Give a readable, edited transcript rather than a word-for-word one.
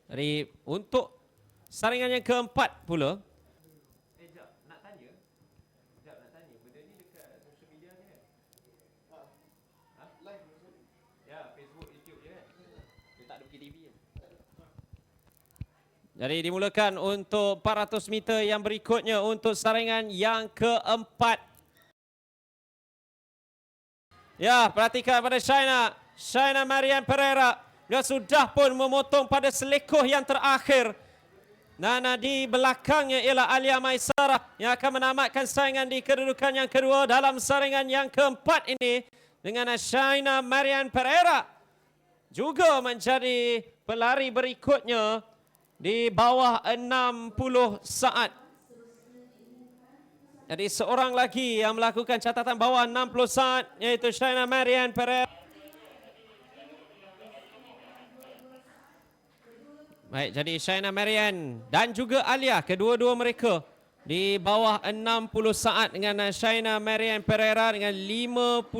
Jadi untuk saringan yang keempat pula. Nak tanya. Benda ni dekat social media ni kan? Live. Ya, Facebook, YouTube je kan? Dia tak ada TV je. Jadi dimulakan untuk 400 meter yang berikutnya untuk saringan yang keempat. Ya, perhatikan pada Shaina Marian Pereira. Dia sudah pun memotong pada selekoh yang terakhir. Dan di belakangnya ialah Alia Maisarah yang akan menamatkan saingan di kedudukan yang kedua dalam saringan yang keempat ini. Dengan Shaina Marian Pereira juga menjadi pelari berikutnya di bawah 60 saat. Jadi seorang lagi yang melakukan catatan bawah 60 saat iaitu Shaina Marian Pereira. Baik, jadi Shaina Marian dan juga Alia, kedua-dua mereka di bawah 60 saat dengan Shaina Marian Pereira dengan 50